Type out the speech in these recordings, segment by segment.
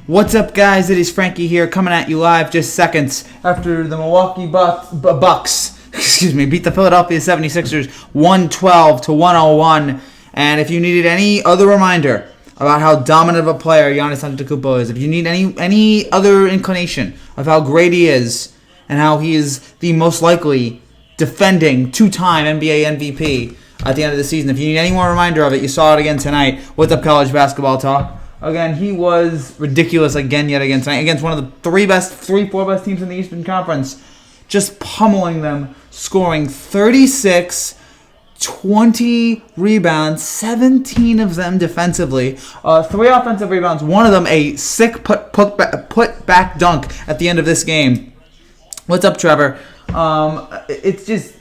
What's up, guys? It is Frankie here, coming at you live just seconds after the Milwaukee Bucks beat the Philadelphia 76ers 112-101. And if you needed any other reminder about how dominant of a player Giannis Antetokounmpo is, if you need any other inclination of how great he is and how he is the most likely defending two-time NBA MVP at the end of the season, if you need any more reminder of it, you saw it again tonight. What's up, college basketball talk? Again, he was ridiculous yet again tonight against one of the four best teams in the Eastern Conference. Just pummeling them, scoring 36, 20 rebounds, 17 of them defensively, 3 offensive rebounds, one of them a sick put back dunk at the end of this game. What's up, Trevor? It's just,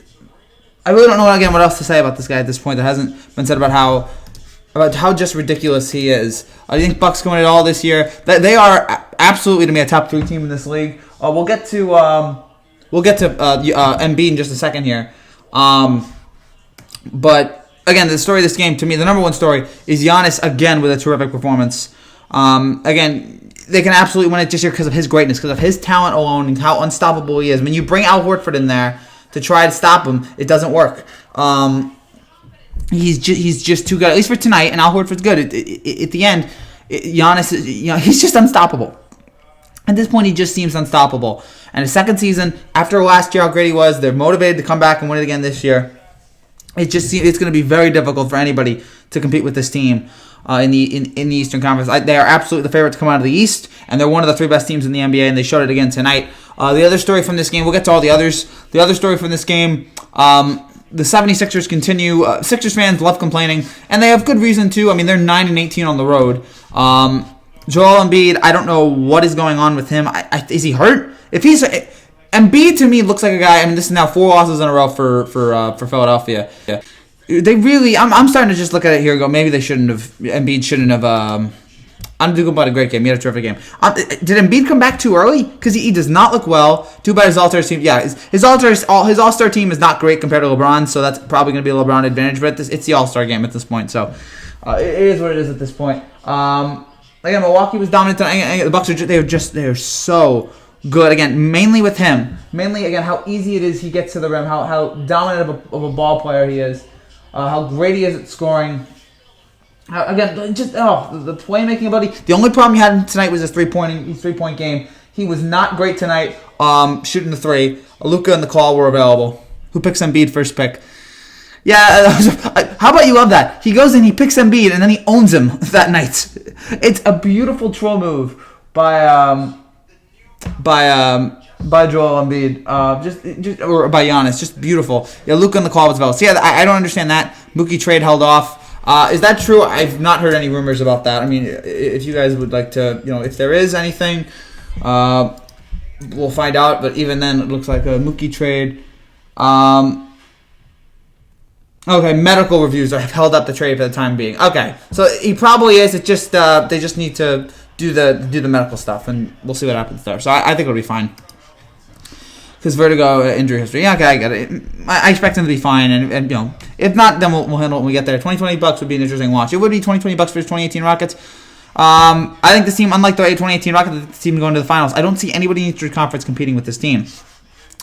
I really don't know what else to say about this guy at this point that hasn't been said about how just ridiculous he is. I think Bucks going it all this year. They are absolutely, to me, a top 3 team in this league. We'll get to Embiid in just a second here. But again, the story of this game, to me, the number one story is Giannis again with a terrific performance. Again, they can absolutely win it just here because of his greatness, because of his talent alone and how unstoppable he is. When you bring Al Horford in there to try to stop him, it doesn't work. He's just too good, at least for tonight, and Al Horford's good. At the end, Giannis, he's just unstoppable. At this point, he just seems unstoppable. And his second season, after last year, how great he was, they're motivated to come back and win it again this year. It's going to be very difficult for anybody to compete with this team in the Eastern Conference. They are absolutely the favorite to come out of the East, and they're one of the 3 best teams in the NBA, and they showed it again tonight. The other story from this game, we'll get to all the others. The other story from this game, the 76ers continue. Sixers fans love complaining, and they have good reason to. I mean, they're 9-18 on the road. Joel Embiid, I don't know what is going on with him. Is he hurt? If he's Embiid, to me, looks like a guy. I mean, this is now 4 losses in a row for Philadelphia. Yeah. They really. I'm starting to just look at it here and go, maybe they shouldn't have. Embiid shouldn't have. I'm talking about a great game. He had a terrific game. Did Embiid come back too early? Because he does not look well. Too bad his All-Star team. Yeah, his All-Star team is not great compared to LeBron, so that's probably going to be a LeBron advantage. But it's the All-Star game at this point, so it is what it is at this point. Again, Milwaukee was dominant tonight. The Bucks they're so good. Again, mainly with him. Mainly again how easy it is he gets to the rim. How dominant of a ball player he is. How great he is at scoring. Again, just the playmaking ability. The only problem he had tonight was his three-point game. He was not great tonight shooting the 3. Luka and the call were available. Who picks Embiid first pick? Yeah, how about you love that? He goes in, he picks Embiid, and then he owns him that night. It's a beautiful troll move by Joel Embiid, or by Giannis, just beautiful. Yeah, Luka and the call was available. So yeah, I don't understand that. Mookie trade held off. Is that true? I've not heard any rumors about that. I mean, if you guys would like to, if there is anything, we'll find out. But even then, it looks like a Mookie trade. Okay, medical reviews have held up the trade for the time being. Okay, so he probably is. It just they just need to do the medical stuff, and we'll see what happens there. So I think it'll be fine. Because vertigo injury history. Yeah, okay, I get it. I expect him to be fine, and if not, then we'll handle it when we get there. $20 would be an interesting watch. It would be $20 for his 2018 Rockets. I think this team, unlike the 2018 Rockets, this team going to the finals. I don't see anybody in the Eastern Conference competing with this team.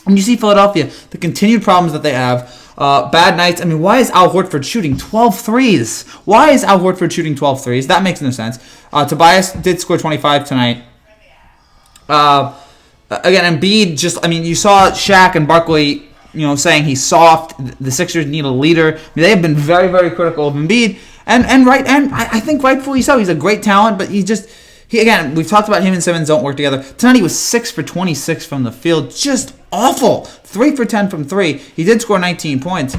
And you see Philadelphia, the continued problems that they have, bad nights. I mean, why is Al Horford shooting 12 threes? Why is Al Horford shooting 12 threes? That makes no sense. Tobias did score 25 tonight. Again, Embiid you saw Shaq and Barkley, saying he's soft. The Sixers need a leader. I mean, they have been very, very critical of Embiid, and I think rightfully so. He's a great talent, but we've talked about him and Simmons don't work together. Tonight he was 6 for 26 from the field, just awful. 3 for 10 from 3. He did score 19 points,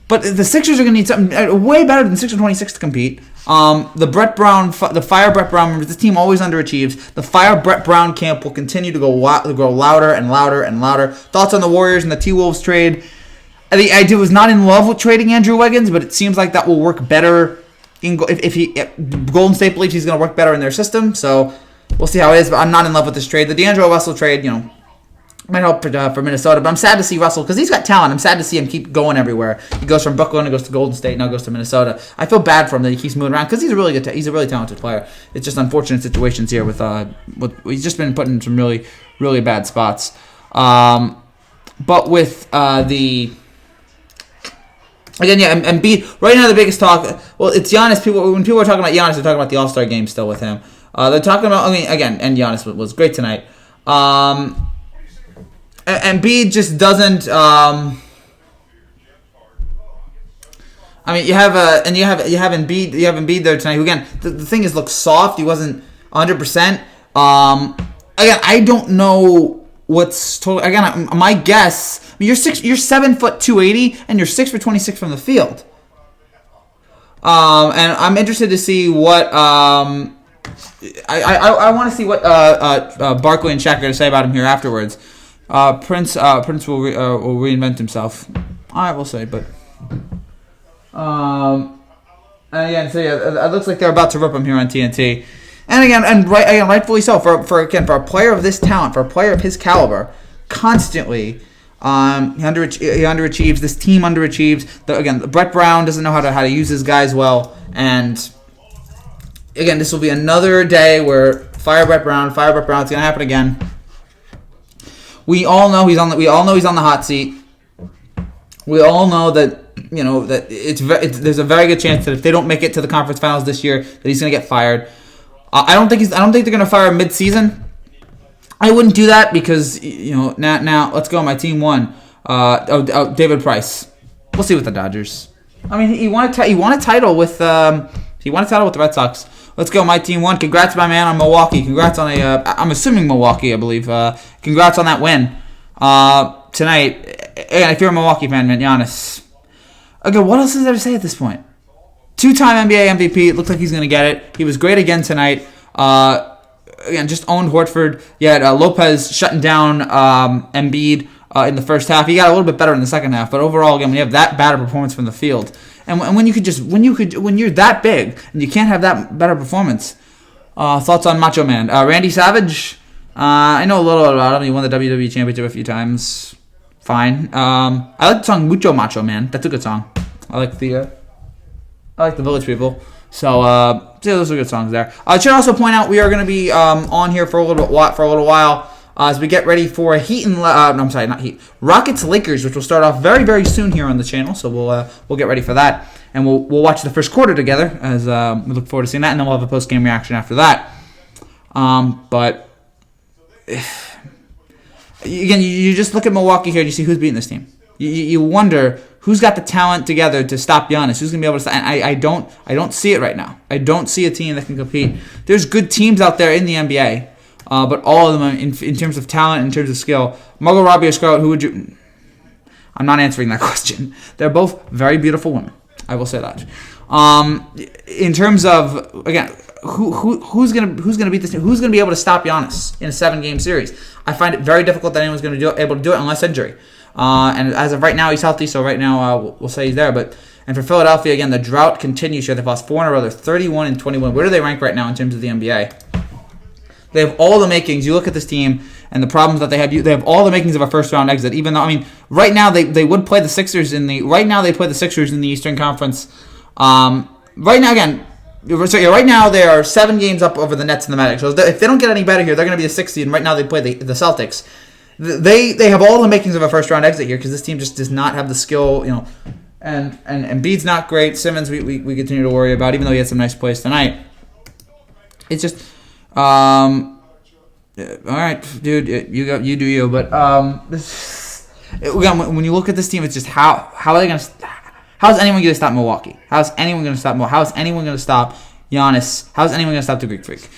but the Sixers are going to need something way better than 6 for 26 to compete. The Fire Brett Brown. This team always underachieves. The Fire Brett Brown camp will continue to grow louder and louder and louder. Thoughts on the Warriors and the T-Wolves trade? I was not in love with trading Andrew Wiggins, but it seems like that will work better. If Golden State believes he's going to work better in their system, so we'll see how it is. But I'm not in love with this trade. The D'Angelo Russell trade, Might help for Minnesota, but I'm sad to see Russell because he's got talent. I'm sad to see him keep going everywhere. He goes from Brooklyn, he goes to Golden State, now goes to Minnesota. I feel bad for him that he keeps moving around because he's a really good, he's a really talented player. It's just unfortunate situations here with he's just been put in some really, really bad spots. But with the again, yeah, Embiid right now the biggest talk. Well, it's Giannis. When people are talking about Giannis, they're talking about the All-Star game still with him. They're talking about again, and Giannis was great tonight. Embiid just doesn't. You have Embiid there tonight. Who again, the thing is, looks soft. He wasn't 100%. Again, I don't know what's total. Again, my guess. You're 7 foot 280, and you're 6 for 26 from the field. And I'm interested to see what. I want to see what Barkley and Shaq are going to say about him here afterwards. Prince will reinvent himself. All right, we'll say, but again, so yeah, it looks like they're about to rip him here on TNT, and again, rightfully so for a player of this talent, for a player of his caliber, constantly he underachieves. This team underachieves. Brett Brown doesn't know how to use his guys well, and again, this will be another day where fire Brett Brown. It's going to happen again. We all know he's on the hot seat. We all know that there's a very good chance that if they don't make it to the conference finals this year, that he's going to get fired. I don't think they're going to fire him mid-season. I wouldn't do that because now let's go. My team won. David Price. We'll see with the Dodgers. He won a title with the Red Sox. Let's go. My team won. Congrats, my man, on Milwaukee. Congrats on I'm assuming Milwaukee, I believe. Congrats on that win tonight. And if you're a Milwaukee fan, man, Giannis. Okay, what else is there to say at this point? 2-time NBA MVP. It looks like he's going to get it. He was great again tonight. Again, just owned Horford. You had Lopez shutting down Embiid in the first half. He got a little bit better in the second half, but overall, again, when you have that bad a performance from the field, and when you're that big and you can't have that better performance. Thoughts on Macho Man? Randy Savage. I know a little bit about him. He won the WWE Championship a few times. Fine. I like the song Mucho Macho Man. That's a good song. I like the Village People. So those are good songs there. I should also point out we are going to be on here for a little while as we get ready for Rockets Lakers, which will start off very, very soon here on the channel. So we'll get ready for that, and we'll watch the first quarter together as we look forward to seeing that, and then we'll have a post game reaction after that. But again, you just look at Milwaukee here and you see who's beating this team. You wonder who's got the talent together to stop Giannis. Who's going to be able to stop? And I don't see it right now. I don't see a team that can compete. There's good teams out there in the NBA, but all of them in terms of talent, in terms of skill. Margot Robbie or Scarlett, who would you? I'm not answering that question. They're both very beautiful women. I will say that. In terms of again, who's gonna beat this team? Who's gonna be able to stop Giannis in a 7-game series? I find it very difficult that anyone's going to be able to do it unless injury. And as of right now, he's healthy, so right now we'll say he's there. And for Philadelphia, again, the drought continues here. They've lost 4 in a row. They're 31-21. Where do they rank right now in terms of the NBA? They have all the makings. You look at this team and the problems that they have. They have all the makings of a first-round exit. Even though, right now they would play the Sixers in the. Right now they play the Sixers in the Eastern Conference. Right now, again. So right now they are 7 games up over the Nets and the Magic. So if they don't get any better here, they're going to be the 6th seed. And right now they play the Celtics. They have all the makings of a first round exit here because this team just does not have the skill, and Embiid's not great. Simmons we continue to worry about, even though he had some nice plays tonight. It's just all right, dude, you do you. But when you look at this team, it's just how are they going to? How is anyone going to stop Milwaukee? How is anyone going to stop Milwaukee? How is anyone going to stop Giannis? How is anyone going to stop the Greek Freak?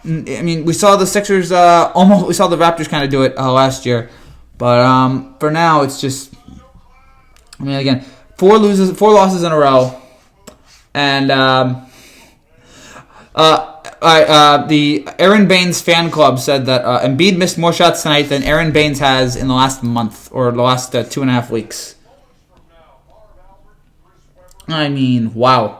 We saw the Sixers we saw the Raptors kind of do it last year, but for now it's just. Again, 4 losses in a row, and the Aaron Baines fan club said that Embiid missed more shots tonight than Aaron Baines has in the last month or the last 2.5 weeks. Wow.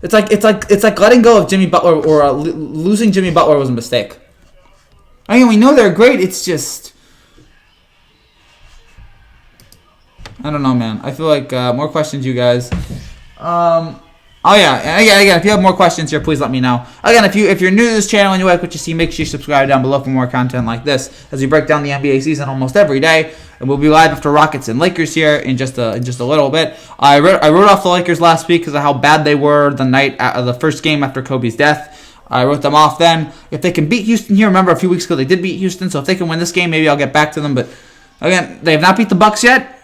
It's like letting go of Jimmy Butler or losing Jimmy Butler was a mistake. I mean, we know they're great. It's just, I don't know, man. I feel like more questions, you guys. Oh yeah, again, if you have more questions here, please let me know. Again, if you're new to this channel and you like what you see, make sure you subscribe down below for more content like this as we break down the NBA season almost every day. And we'll be live after Rockets and Lakers here in just a little bit. I wrote off the Lakers last week because of how bad they were the night of the first game after Kobe's death. I wrote them off then. If they can beat Houston here, remember a few weeks ago they did beat Houston, so if they can win this game, maybe I'll get back to them. But again, they have not beat the Bucks yet.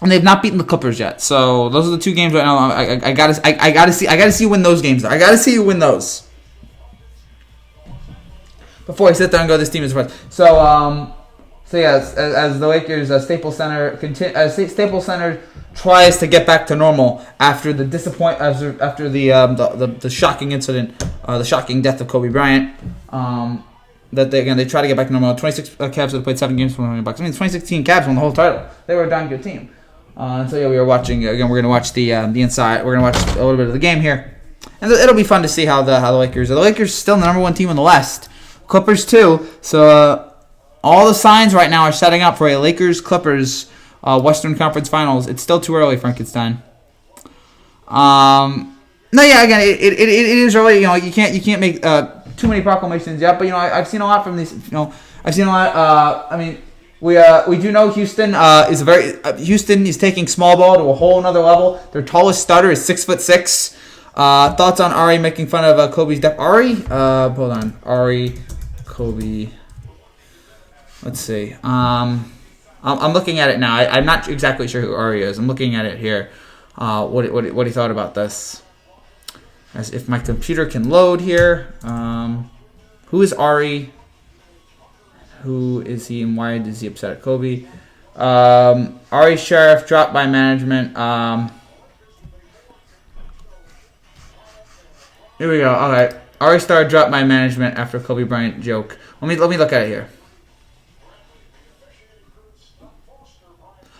And they've not beaten the Clippers yet, so those are the two games right now. I gotta see you win those games. I gotta see you win those before I sit there and go, this team is worth. So yeah, as the Lakers Staples Center tries to get back to normal after the the shocking incident, the shocking death of Kobe Bryant. That they try to get back to normal. 26 Cavs have played 7 games for $1 million. I mean, 2016 Cavs won the whole title. They were a darn good team. And so yeah, we were watching again. We're gonna watch the inside. We're gonna watch a little bit of the game here, and it'll be fun to see how the Lakers. The Lakers still the number 1 team in the West. Clippers too. So all the signs right now are setting up for a Lakers Clippers Western Conference Finals. It's still too early, Frankenstein. No, yeah, again, it is early. You know, you can't make too many proclamations yet. But you know, I've seen a lot from these. You know, I've seen a lot. I mean. We do know Houston Houston is taking small ball to a whole another level. Their tallest starter is 6'6". Thoughts on Ari making fun of Kobe's death? Ari, hold on, Ari, Kobe. Let's see. I'm looking at it now. I'm not exactly sure who Ari is. I'm looking at it here. What he thought about this? As if my computer can load here. Who is Ari? Who is he and why is he upset at Kobe? Ari Sheriff dropped by management. Here we go. Okay. Ari Star dropped by management after Kobe Bryant joke. Let me look at it here.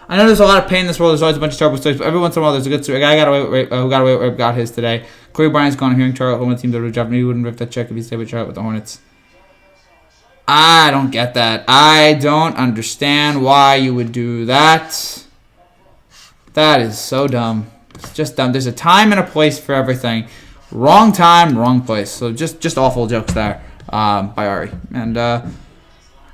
I know there's a lot of pain in this world. There's always a bunch of terrible stories, but every once in a while there's a good story. A guy who got away got his today. Kobe Bryant's gone hearing Charlotte home team to job. He wouldn't rip that check if he stayed with Charlotte with the Hornets. I don't get that. I don't understand why you would do that. That is so dumb. It's just dumb. There's a time and a place for everything. Wrong time, wrong place. So just awful jokes there by Ari. And I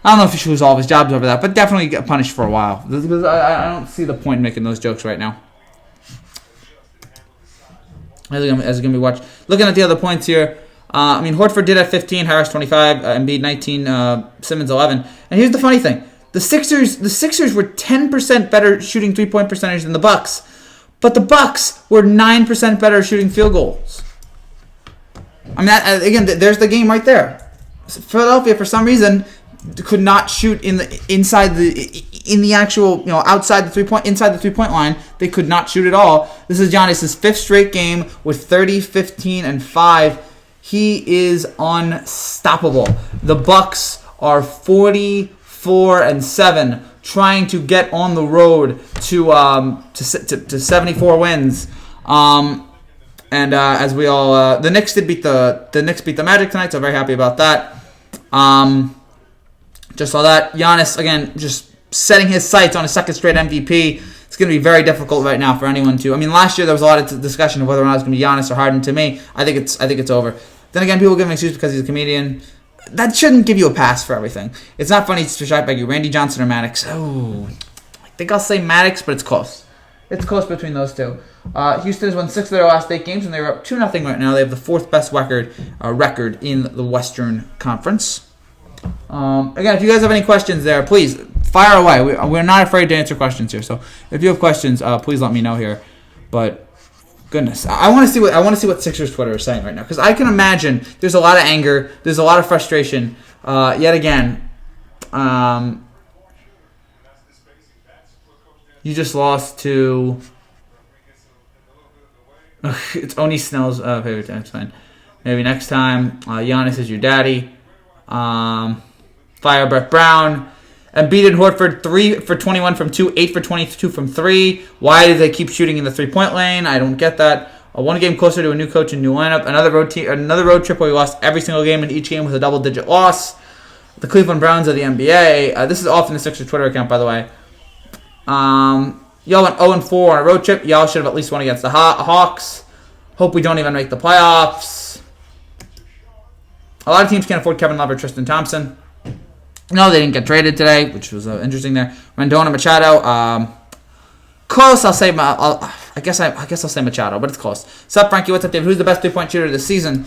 don't know if he should lose all of his jobs over that, but definitely get punished for a while. Because I don't see the point in making those jokes right now. As it's going to be watched. Looking at the other points here. I mean, Horford did have 15, Harris 25, Embiid 19, Simmons 11. And here's the funny thing: the Sixers were 10% better shooting 3-point percentage than the Bucks, but the Bucks were 9% better shooting field goals. I mean, again, there's the game right there. Philadelphia, for some reason, could not shoot inside the actual, outside the 3-point, inside the 3-point line. They could not shoot at all. This is Giannis' 5th straight game with 30, 15, and 5. He is unstoppable. The Bucks are 44-7, trying to get on the road to 74 wins. And as we all, the Knicks beat the Magic tonight, so very happy about that. Just saw that. Giannis again, just setting his sights on a 2nd straight MVP. It's going to be very difficult right now for anyone to. I mean, last year there was a lot of discussion of whether or not it's going to be Giannis or Harden. To me, I think it's over. Then again, people give him an excuse because he's a comedian. That shouldn't give you a pass for everything. It's not funny to shot by you, Randy Johnson or Maddox. Oh, I think I'll say Maddox, but it's close. It's close between those two. Houston has won 6 of their last 8 games, and they're up 2-0 right now. They have the 4th best record in the Western Conference. Again, if you guys have any questions there, please fire away. We're not afraid to answer questions here. So if you have questions, please let me know here. But goodness, I want to see what Sixers Twitter is saying right now, because I can imagine there's a lot of anger, there's a lot of frustration. Yet again, you just lost to. It's Oni Snell's favorite time. It's fine. Maybe next time, Giannis is your daddy. Fire Brett Brown. Embiid and Horford 3 for 21 from 2, 8 for 22 from 3. Why do they keep shooting in the 3-point lane? I don't get that. One game closer to a new coach and new lineup. Another road trip where we lost every single game, and each game was a double-digit loss. The Cleveland Browns of the NBA. This is all from the Sixers Twitter account, by the way. Y'all went 0-4 on a road trip. Y'all should have at least won against the Hawks. Hope we don't even make the playoffs. A lot of teams can't afford Kevin Love or Tristan Thompson. No, they didn't get traded today, which was interesting there. Rendon Machado. Close. I guess I'll say Machado, but it's close. What's up, Frankie? What's up, David? Who's the best 3-point shooter this season?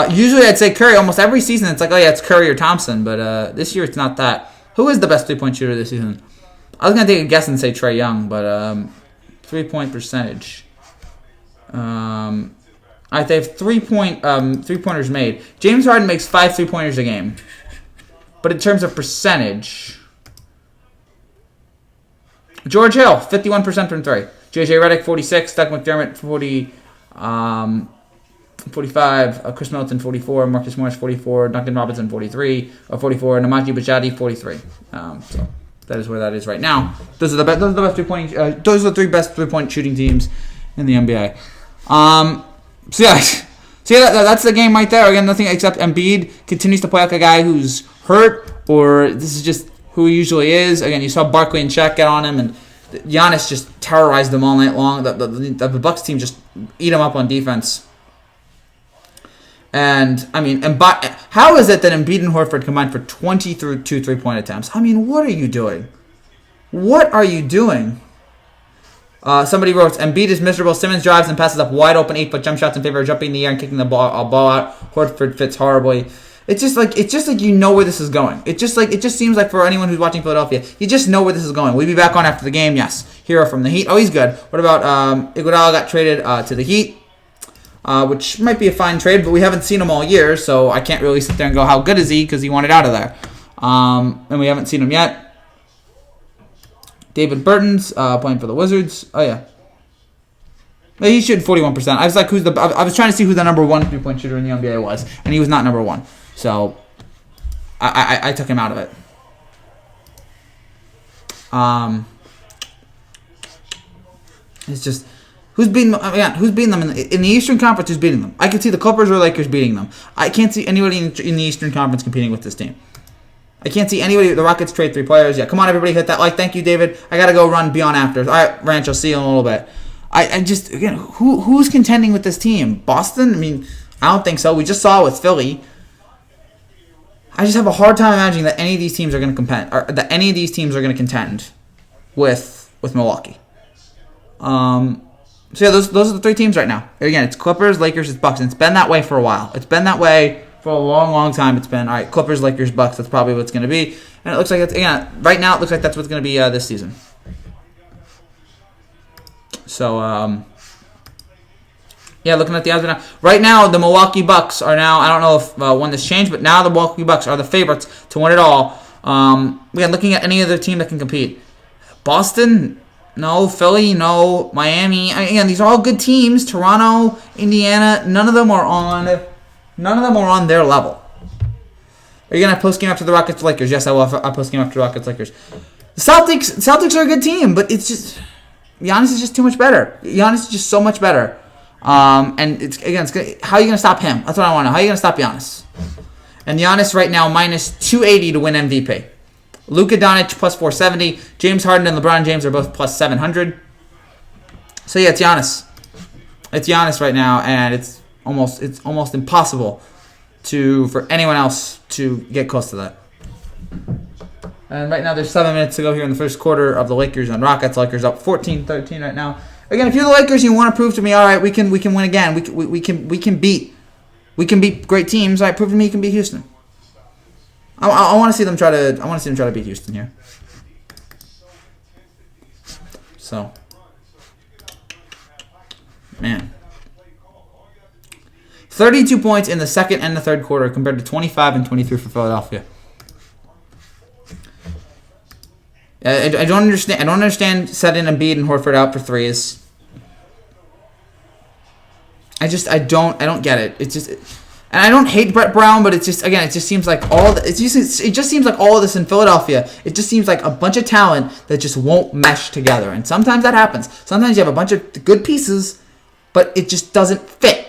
Usually I'd say Curry. Almost every season it's like, oh yeah, it's Curry or Thompson. But this year it's not that. Who is the best 3-point shooter this season? I was going to take a guess and say Trae Young, but 3-point percentage. They have 3-pointers made. James Harden makes 5 3-pointers a game. But in terms of percentage, George Hill, 51% from 3. JJ Redick, 46. Doug McDermott, 45. Chris Middleton, 44. Marcus Morris, 44. Duncan Robinson, 43. 44. Namaji Bajadi, 43. So that is where that is right now. Those are the best 3-point. Those are the 3 best 3-point shooting teams in the NBA. That's the game right there. Again, nothing except Embiid continues to play like a guy who's hurt, or this is just who he usually is. Again, you saw Barkley and Shaq get on him, and Giannis just terrorized them all night long. The Bucks team just eat him up on defense. And, I mean, how is it that Embiid and Horford combined for 22 3-point attempts? I mean, what are you doing? What are you doing? Somebody wrote, Embiid is miserable. Simmons drives and passes up wide open 8-foot jump shots in favor of jumping in the air and kicking the ball out. Horford fits horribly. It's just like you know where this is going. It just seems like for anyone who's watching Philadelphia, you just know where this is going. We'll be back on after the game. Yes, Hero from the Heat. Oh, he's good. What about Iguodala got traded to the Heat, which might be a fine trade, but we haven't seen him all year, so I can't really sit there and go, how good is he? Because he wanted out of there, and we haven't seen him yet. David Burton's playing for the Wizards. Oh yeah. He should 41%. I was like, I was trying to see who the number 1 3-point shooter in the NBA was, and he was not number 1. So I took him out of it. It's just who's beating them? Who's beating them in the Eastern Conference? Who's beating them? I can see the Clippers or Lakers beating them. I can't see anybody in the Eastern Conference competing with this team. I can't see anybody. The Rockets trade 3 players. Yeah, come on, everybody, hit that like. Thank you, David. I gotta go run beyond afters. All right, Ranch. I'll see you in a little bit. I just again, who's contending with this team? Boston? I mean, I don't think so. We just saw it with Philly. I just have a hard time imagining that any of these teams are going to contend, or that any of these teams are going to contend with Milwaukee. So yeah, those are the 3 teams right now. Again, it's Clippers, Lakers, it's Bucks. And it's been that way for a while. It's been that way for a long, long time. It's been all right. Clippers, Lakers, Bucks. That's probably what it's going to be. And it looks like right now it looks like that's what's going to be this season. So yeah, looking at the odds right now. Right now, the Milwaukee Bucks are now, I don't know if when this changed, but now the Milwaukee Bucks are the favorites to win it all. Again, looking at any other team that can compete. Boston, no. Philly, no. Miami. Again, these are all good teams. Toronto, Indiana, none of them are on their level. Are you going to post-game after the Rockets-Lakers? Yes, I will. I'll post-game after the Rockets-Lakers. The Celtics are a good team, but it's just, Giannis is just too much better. Giannis is just so much better. And how are you going to stop him? That's what I want to know. How are you going to stop Giannis? And Giannis right now minus 280 to win MVP. Luka Doncic plus 470. James Harden and LeBron James are both plus 700. So yeah, it's Giannis. It's Giannis right now, and it's almost impossible for anyone else to get close to that. And right now there's 7 minutes to go here in the first quarter of the Lakers and Rockets. Lakers up 14-13 right now. Again, if you're the Lakers and you want to prove to me, all right, we can win again. We can beat great teams. All right, prove to me you can beat Houston. I want to see them try to beat Houston here. So, man, 32 points in the second and the third quarter compared to 25 and 23 for Philadelphia. I don't understand. I don't understand setting Embiid and Horford out for threes. I don't get it. It's just, and I don't hate Brett Brown, but it's just, again, it just seems like it just seems like all of this in Philadelphia. It just seems like a bunch of talent that just won't mesh together, and sometimes that happens. Sometimes you have a bunch of good pieces, but it just doesn't fit.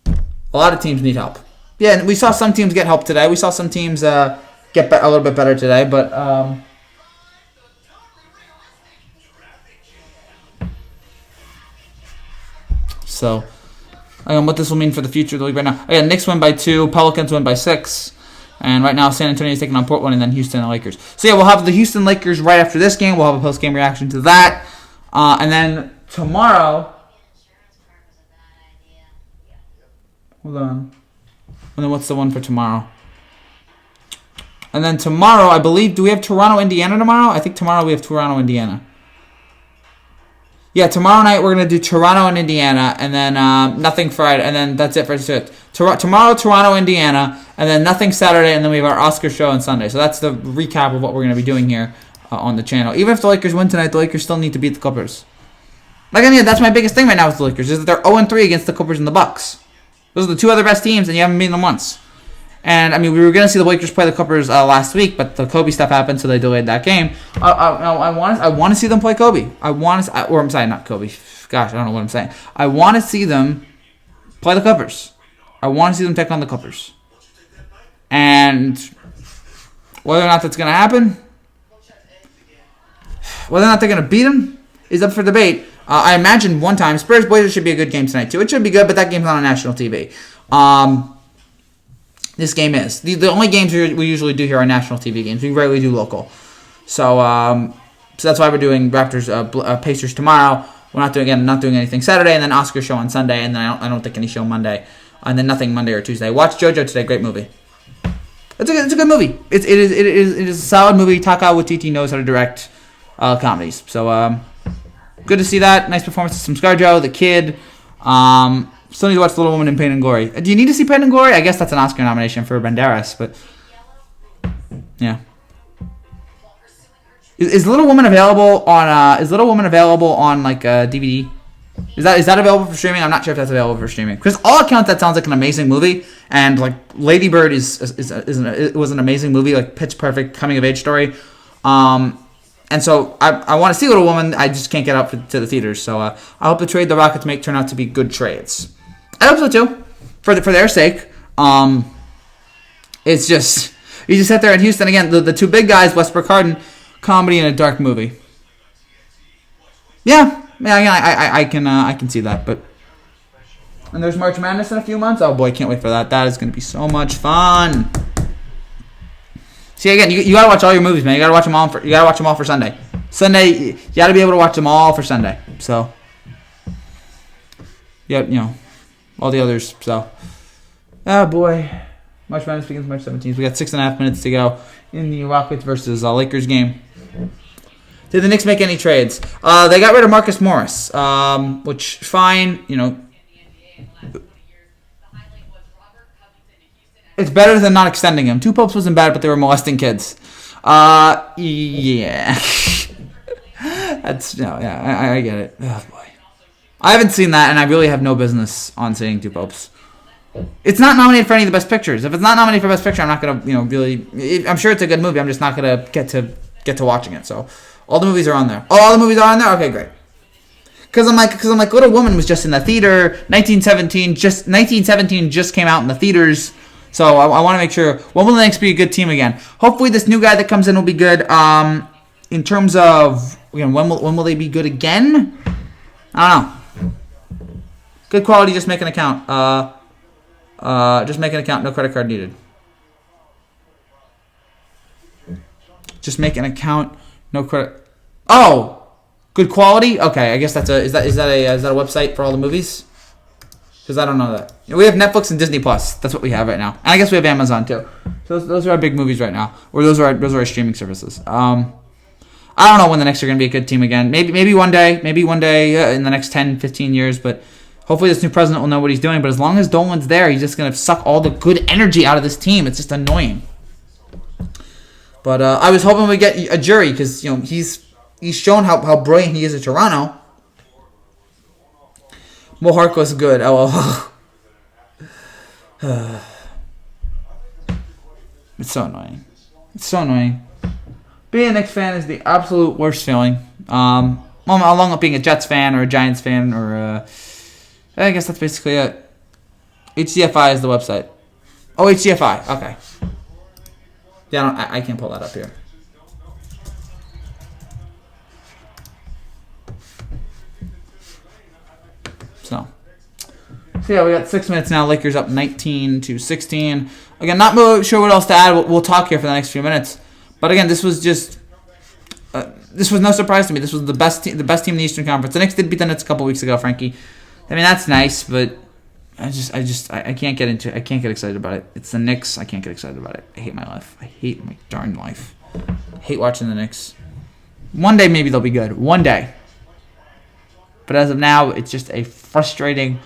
A lot of teams need help. Yeah, and we saw some teams get help today. We saw some teams get a little bit better today, but so what this will mean for the future of the league right now. Again, Knicks win by 2, Pelicans win by 6, and right now San Antonio is taking on Portland, and then Houston and Lakers. So yeah, we'll have the Houston Lakers right after this game. We'll have a post-game reaction to that, and then tomorrow. Hold on. And then what's the one for tomorrow? And then tomorrow, I believe, do we have Toronto, Indiana tomorrow? I think tomorrow we have Toronto, Indiana. Yeah, tomorrow night we're going to do Toronto and Indiana, and then nothing Friday, and then that's it for today. Tomorrow, Toronto, Indiana, and then nothing Saturday, and then we have our Oscar show on Sunday. So that's the recap of what we're going to be doing here on the channel. Even if the Lakers win tonight, the Lakers still need to beat the Clippers. Like, I mean, that's my biggest thing right now with the Lakers, is that they're 0-3 against the Clippers and the Bucks. Those are the two other best teams, and you haven't beaten them once. And, I mean, we were going to see the Lakers play the Clippers last week, but the Kobe stuff happened, so they delayed that game. I want to see them play Kobe. I'm sorry, not Kobe. Gosh, I don't know what I'm saying. I want to see them play the Clippers. I want to see them take on the Clippers. And whether or not that's going to happen, whether or not they're going to beat them, is up for debate. I imagine one time, Spurs-Blazers should be a good game tonight, too. It should be good, but that game's not on national TV. This game is. The only games we usually do here are national TV games. We rarely do local. So that's why we're doing Raptors Pacers tomorrow. We're not doing anything Saturday, and then Oscar show on Sunday, and then I don't think any show Monday, and then nothing Monday or Tuesday. Watch JoJo today. Great movie. It's a good movie. It is a solid movie. Taka Waititi knows how to direct comedies. So good to see that. Nice performance from ScarJo, the kid. Still need to watch Little Woman in Pain and Glory. Do you need to see Pain and Glory? I guess that's an Oscar nomination for Banderas, but yeah. Is Little Woman available on like DVD? Is that available for streaming? I'm not sure if that's available for streaming. Because all accounts that sounds like an amazing movie, and like Lady Bird was an amazing movie, like Pitch Perfect coming of age story. And so I want to see Little Woman. I just can't get out to the theaters. So I hope the trade the Rockets make turn out to be good trades. I hope so too, for their sake. It's just you just sit there in Houston again. The two big guys, Westbrook, Harden, comedy and a dark movie. Yeah, I can see that. But and there's March Madness in a few months. Oh boy, can't wait for that. That is going to be so much fun. See again, you gotta watch all your movies, man. You gotta watch them all for Sunday. Sunday, you gotta be able to watch them all for Sunday. So, yeah, all the others. So, oh boy, March Madness begins March 17th. We got 6.5 minutes to go in the Rockets versus Lakers game. Did the Knicks make any trades? They got rid of Marcus Morris, which fine, It's better than not extending him. Two Popes wasn't bad, but they were molesting kids. Yeah. I get it. Oh boy, I haven't seen that, and I really have no business on seeing Two Popes. It's not nominated for any of the best pictures. If it's not nominated for best picture, I'm not gonna, really. I'm sure it's a good movie. I'm just not gonna get to watching it. So all the movies are on there. Oh, all the movies are on there. Okay, great. Because I'm like, Little Woman was just in the theater. 1917 just came out in the theaters. So I want to make sure. When will the Knicks be a good team again? Hopefully this new guy that comes in will be good. In terms of when will they be good again? I don't know. Good quality. Just make an account. Just make an account. No credit card needed. Just make an account. No credit. Oh, good quality. Okay, I guess that's is that a website for all the movies? Because I don't know that. We have Netflix and Disney Plus. That's what we have right now. And I guess we have Amazon too. So those are our big movies right now. Or those are our streaming services. I don't know when the Knicks are going to be a good team again. Maybe one day. Maybe one day in the next 10, 15 years. But hopefully this new president will know what he's doing. But as long as Dolan's there, he's just going to suck all the good energy out of this team. It's just annoying. But I was hoping we'd get a jury because he's shown how brilliant he is at Toronto. Mo Harkless good. Oh, it's so annoying. It's so annoying. Being a Knicks fan is the absolute worst feeling. Along with being a Jets fan or a Giants fan or I guess that's basically it. HDFI is the website. Oh, HDFI. Okay. Yeah, I can't pull that up here. So yeah, we got 6 minutes now. Lakers up 19-16. Again, not really sure what else to add. We'll talk here for the next few minutes. But again, this was just this was no surprise to me. This was the best team in the Eastern Conference. The Knicks did beat the Nets a couple weeks ago, Frankie. I mean, that's nice, but I can't get into it. I can't get excited about it. It's the Knicks. I can't get excited about it. I hate my life. I hate my darn life. I hate watching the Knicks. One day maybe they'll be good. One day. But as of now, it's just a frustrating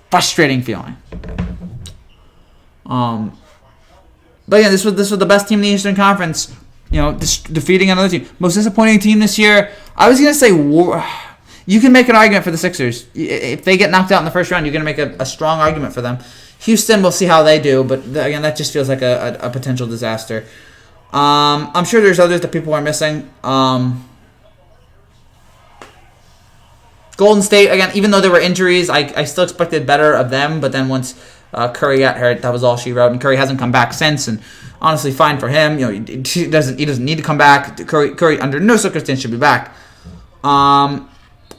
feeling. But yeah, this was the best team in the Eastern Conference. You know, defeating another team. Most disappointing team this year. I was gonna say you can make an argument for the Sixers. If they get knocked out in the first round, you're gonna make a strong argument for them. Houston, we'll see how they do, but again, that just feels like a potential disaster. I'm sure there's others that people are missing. Golden State, again, even though there were injuries, I still expected better of them. But then once Curry got hurt, that was all she wrote. And Curry hasn't come back since. And honestly, fine for him. You know, he doesn't need to come back. Curry under no circumstance should be back. A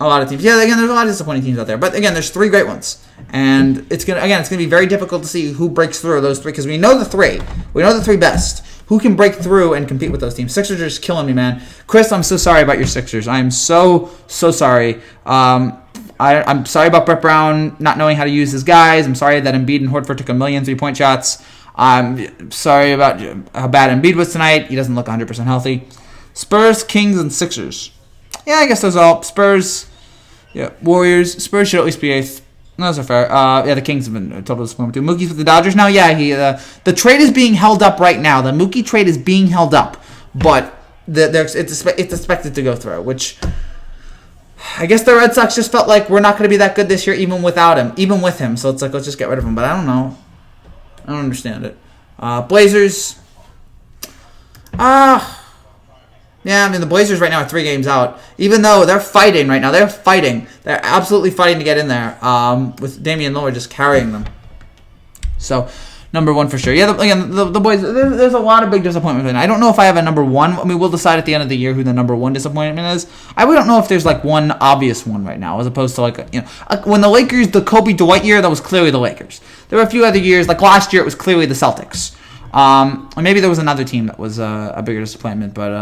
lot of teams, yeah. Again, there's a lot of disappointing teams out there. But again, there's 3 great ones, and it's gonna be very difficult to see who breaks through those 3 because we know the 3. We know the 3 best. Who can break through and compete with those teams? Sixers are just killing me, man. Chris, I'm so sorry about your Sixers. I am so sorry. I'm sorry about Brett Brown not knowing how to use his guys. I'm sorry that Embiid and Horford took 1 million 3-point shots. I'm sorry about how bad Embiid was tonight. He doesn't look 100% healthy. Spurs, Kings, and Sixers. Yeah, I guess those are all. Spurs, yeah, Warriors. Spurs should at least be 8th. No, those are fair. Yeah, the Kings have been a total disappointment too. Mookie's with the Dodgers now. Yeah, the trade is being held up right now. The Mookie trade is being held up, but it's expected to go through. Which I guess the Red Sox just felt like we're not going to be that good this year, even without him, even with him. So it's like let's just get rid of him. But I don't know. I don't understand it. Blazers. Yeah, I mean, the Blazers right now are 3 games out. Even though they're fighting right now. They're fighting. They're absolutely fighting to get in there. With Damian Lillard just carrying them. So, number 1 for sure. Yeah, the boys, there's a lot of big disappointment. I don't know if I have a number 1. I mean, we'll decide at the end of the year who the number 1 disappointment is. I don't know if there's like one obvious one right now, as opposed to when the Lakers, the Kobe Dwight year, that was clearly the Lakers. There were a few other years, like last year, it was clearly the Celtics. And maybe there was another team that was a bigger disappointment, but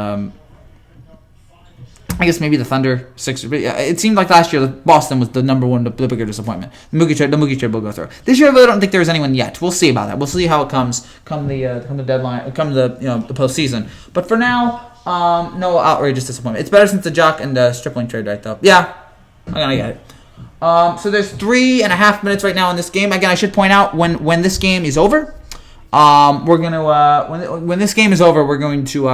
I guess maybe the Thunder, Sixers. But yeah, it seemed like last year Boston was the number 1, the bigger disappointment. The Mookie trade will go through. This year I really don't think there's anyone yet. We'll see about that. We'll see how it comes come the deadline, come the the postseason. But for now, no outrageous disappointment. It's better since the Jock and the Stripling trade, right? Though. Yeah, I'm gonna get it. So there's 3.5 minutes right now in this game. Again, I should point out when this game is over, we're gonna when this game is over, we're going to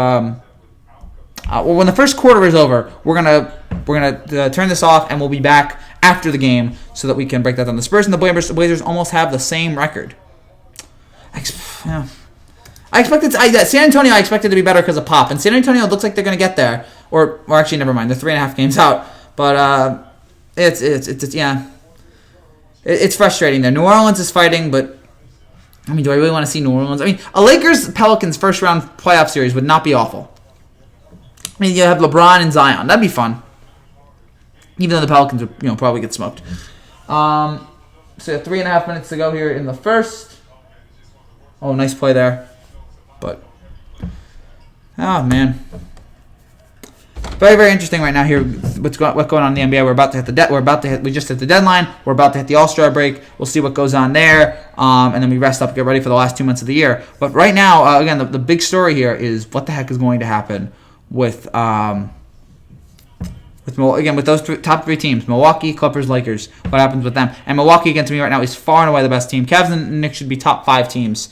when the first quarter is over, we're gonna turn this off and we'll be back after the game so that we can break that down. The Spurs and the Blazers almost have the same record. San Antonio I expected to be better because of Pop, and San Antonio looks like they're gonna get there. Or actually, never mind. They're 3.5 games out, but it's frustrating there. New Orleans is fighting, but I mean, do I really want to see New Orleans? I mean, a Lakers-Pelicans first round playoff series would not be awful. I mean, you have LeBron and Zion. That'd be fun. Even though the Pelicans would, probably get smoked. So 3.5 minutes to go here in the first. Oh, nice play there. But, oh man, very very interesting right now here. What's going on in the NBA? We're about to hit we just hit the deadline. We're about to hit the All-Star break. We'll see what goes on there, and then we rest up, get ready for the last 2 months of the year. But right now, again, the big story here is what the heck is going to happen with those top 3 teams, Milwaukee, Clippers, Lakers. What happens with them? And Milwaukee, again, to me right now, is far and away the best team. Cavs and Knicks should be top 5 teams.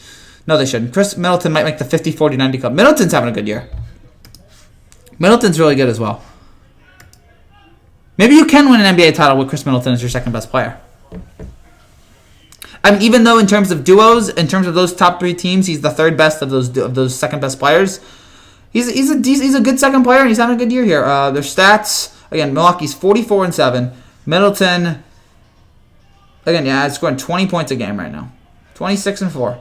No, they shouldn't. Chris Middleton might make the 50-40-90 club. Middleton's having a good year. Middleton's really good as well. Maybe you can win an NBA title with Chris Middleton as your second best player. I mean, even though in terms of duos, in terms of those top 3 teams, he's the 3rd best of those second best players. He's a good second player, and he's having a good year here. Their stats, again, Milwaukee's 44-7. Middleton, again, it's scoring 20 points a game right now. 26-4.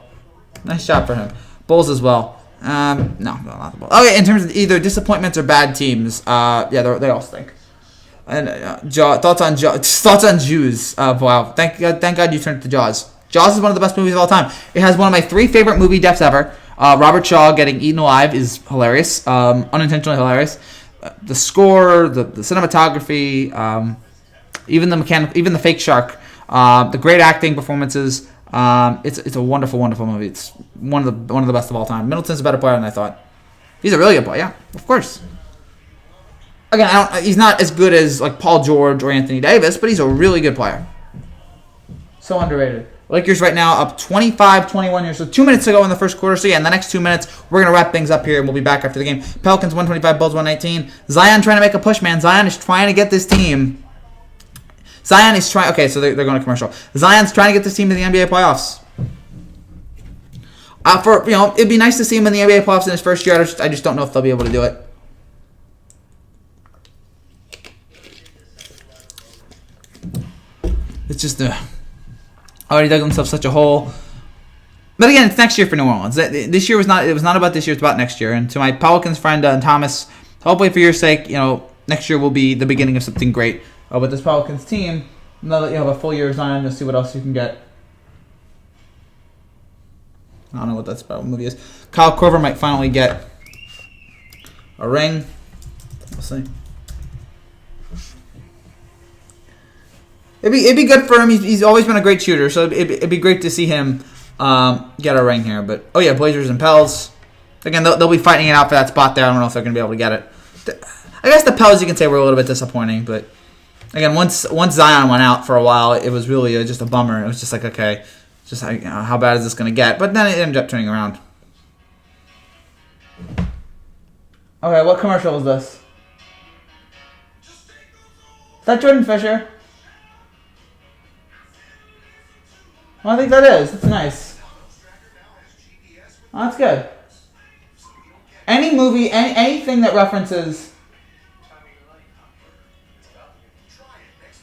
Nice job for him. Bulls as well. No, not the Bulls. Okay, in terms of either disappointments or bad teams, yeah, they all stink. And thoughts on Jews. Wow, thank God you turned to Jaws. Jaws is one of the best movies of all time. It has one of my 3 favorite movie deaths ever. Robert Shaw getting eaten alive is hilarious, unintentionally hilarious. The score, the cinematography, even the fake shark, the great acting performances. It's a wonderful, wonderful movie. It's one of the best of all time. Middleton's a better player than I thought. He's a really good player, yeah, of course. Again, he's not as good as like Paul George or Anthony Davis, but he's a really good player. So underrated. Lakers right now up 25-21 here. So 2 minutes to go in the first quarter. So yeah, in the next 2 minutes, we're going to wrap things up here, and we'll be back after the game. Pelicans 125, Bulls 119. Zion trying to make a push, man. Zion is trying to get this team. Zion is trying... Okay, so they're going to commercial. Zion's trying to get this team to the NBA playoffs. It'd be nice to see him in the NBA playoffs in his first year. I just don't know if they'll be able to do it. It's just already dug himself such a hole. But again, it's next year for New Orleans. This year was not. It was not about this year. It's about next year. And to my Pelicans friend Thomas, hopefully for your sake, next year will be the beginning of something great with this Pelicans team. Now that you have a full year of Zion, you'll see what else you can get. I don't know what that Spiral movie is. Kyle Korver might finally get a ring. We'll see. It'd be good for him. He's always been a great shooter, so it'd be great to see him get a ring here. But oh yeah, Blazers and Pels. Again, they'll be fighting it out for that spot there. I don't know if they're gonna be able to get it. I guess the Pels, you can say, were a little bit disappointing, but again, once Zion went out for a while, it was really just a bummer. It was just like, okay, just how bad is this gonna get? But then it ended up turning around. Okay, what commercial is this? Is that Jordan Fisher? Well, I think that is. That's nice. Oh, that's good. Any movie, anything that references...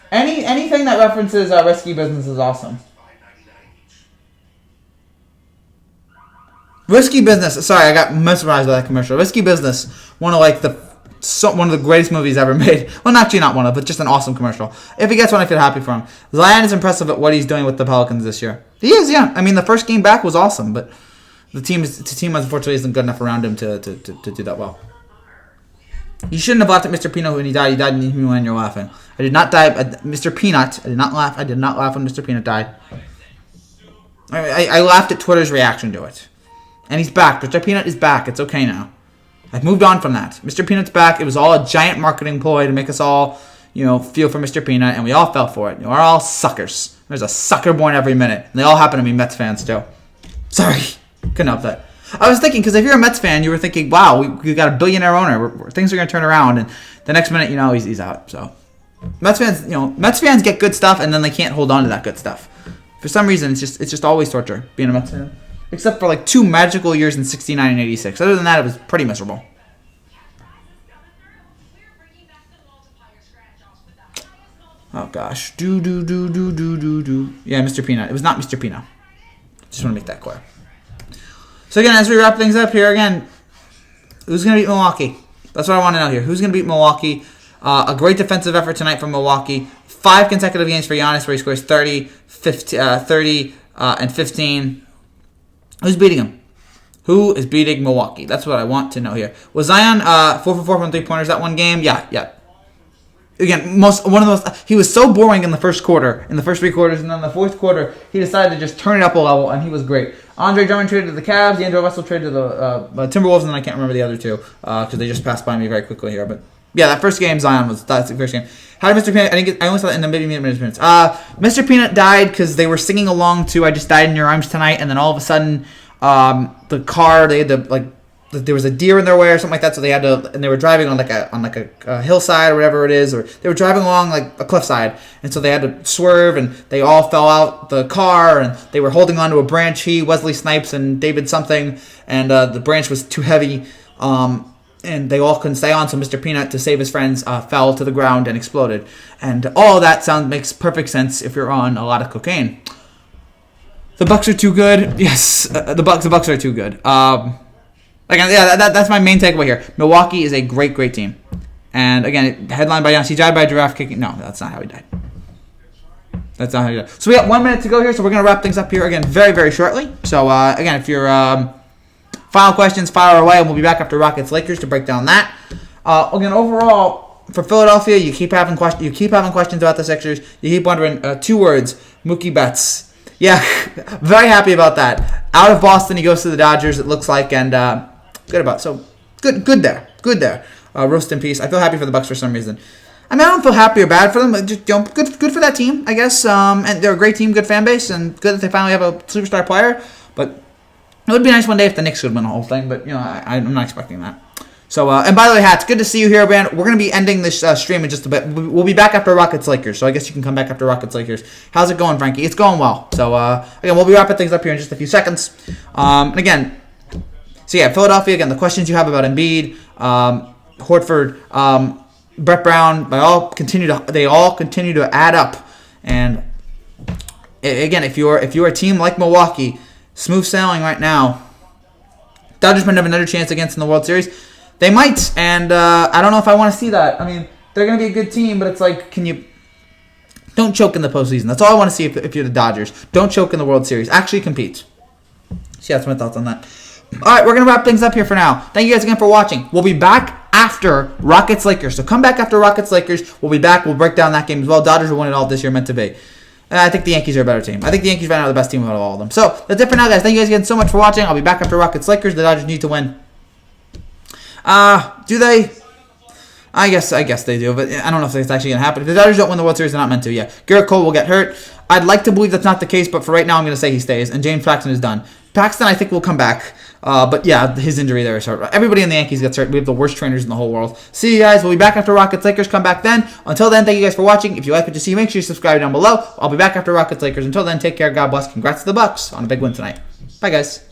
Anything that references risky business is awesome. Risky Business. Sorry, I got mesmerized by that commercial. Risky Business. One of the greatest movies ever made. Well, actually not one of, but just an awesome commercial. If he gets one, I feel happy for him. Zion is impressive at what he's doing with the Pelicans this year. He is, yeah. I mean, the first game back was awesome, but the team unfortunately isn't good enough around him to do that well. You shouldn't have laughed at Mr. Peanut when he died. He died when you're laughing. I did not die at Mr. Peanut. I did not laugh. I did not laugh when Mr. Peanut died. I laughed at Twitter's reaction to it. And he's back. Mr. Peanut is back. It's okay now. I've moved on from that. Mr. Peanut's back. It was all a giant marketing ploy to make us all, feel for Mr. Peanut, and we all fell for it. We're all suckers. There's a sucker born every minute, and they all happen to be Mets fans too. Sorry, couldn't help that. I was thinking, because if you're a Mets fan, you were thinking, wow, we got a billionaire owner. Things are going to turn around, and the next minute, he's out. So Mets fans get good stuff, and then they can't hold on to that good stuff. For some reason, it's just always torture being a Mets fan. Except for 2 magical years in 69 and 86. Other than that, it was pretty miserable. Oh gosh. Yeah, Mr. Peanut. It was not Mr. Peanut. Just want to make that clear. So again, as we wrap things up here, again, who's going to beat Milwaukee? That's what I want to know here. Who's going to beat Milwaukee? A great defensive effort tonight from Milwaukee. 5 consecutive games for Giannis where he scores 30, 15, and 15. Who's beating him? Who is beating Milwaukee? That's what I want to know here. Was Zion 4 for 4 from 3-pointers that one game? Yeah. Again, he was so boring in the first quarter, in the first 3 quarters, and then in the fourth quarter, he decided to just turn it up a level, and he was great. Andre Drummond traded to the Cavs, D'Angelo Russell traded to the Timberwolves, and then I can't remember the other two, because they just passed by me very quickly here. But yeah, that first game, that's the first game. How did Mr. Peanut? I only saw that in the minutes. Mr. Peanut died because they were singing along to "I Just Died in Your Arms Tonight," and then all of a sudden, the car, they had to there was a deer in their way or something like that, so they had to, and they were driving on a hillside or whatever it is, or they were driving along a cliffside, and so they had to swerve, and they all fell out the car, and they were holding onto a branch. Wesley Snipes, and David something, and the branch was too heavy, and they all couldn't stay on, so Mr. Peanut, to save his friends, fell to the ground and exploded. And all that makes perfect sense if you're on a lot of cocaine. The Bucks are too good. Yes, the Bucks are too good. Again, yeah, that's my main takeaway here. Milwaukee is a great team. And again, headlined by Giannis. He died by giraffe kicking. No, that's not how he died. That's not how he died. So we got 1 minute to go here, so we're going to wrap things up here again very shortly. So again, if you're final questions, fire away, and we'll be back after Rockets-Lakers to break down that. Again, overall, for Philadelphia, you keep having questions about the Sixers. You keep wondering, 2 words, Mookie Betts. Yeah, very happy about that. Out of Boston, he goes to the Dodgers, it looks like, and good about it. So, good there. Rest in peace. I feel happy for the Bucks for some reason. I mean, I don't feel happy or bad for them. But just, good for that team, I guess. And they're a great team, good fan base, and good that they finally have a superstar player. But it would be nice one day if the Knicks would win the whole thing. But I'm not expecting that. So, and by the way, Hats, good to see you here, man. We're going to be ending this stream in just a bit. We'll be back after Rockets-Lakers, so I guess you can come back after Rockets-Lakers. How's it going, Frankie? It's going well. So, again, we'll be wrapping things up here in just a few seconds. And again, so yeah, Philadelphia, again, the questions you have about Embiid, Horford, Brett Brown, they all continue to add up. And again, if you're a team like Milwaukee, smooth sailing right now, Dodgers might have another chance against in the World Series. They might, and I don't know if I want to see that. I mean, they're going to be a good team, but it's like, don't choke in the postseason. That's all I want to see if you're the Dodgers. Don't choke in the World Series. Actually compete. So yeah, that's my thoughts on that. All right, we're going to wrap things up here for now. Thank you guys again for watching. We'll be back after Rockets-Lakers. So come back after Rockets-Lakers. We'll be back. We'll break down that game as well. Dodgers will win it all this year, meant to be. I think the Yankees are a better team. I think the Yankees right now are the best team out of all of them. So that's it for now, guys. Thank you guys again so much for watching. I'll be back after Rockets-Lakers. The Dodgers need to win. Do they? I guess they do, but I don't know if it's actually going to happen. If the Dodgers don't win the World Series, they're not meant to, yeah. Garrett Cole will get hurt. I'd like to believe that's not the case, but for right now, I'm going to say he stays, and James Paxton is done. Paxton, I think, will come back, but yeah, his injury there is hurt. Everybody in the Yankees gets hurt. We have the worst trainers in the whole world. See you guys. We'll be back after Rockets-Lakers. Come back then. Until then, thank you guys for watching. If you like what you see, make sure you subscribe down below. I'll be back after Rockets-Lakers. Until then, take care. God bless. Congrats to the Bucks on a big win tonight. Bye, guys.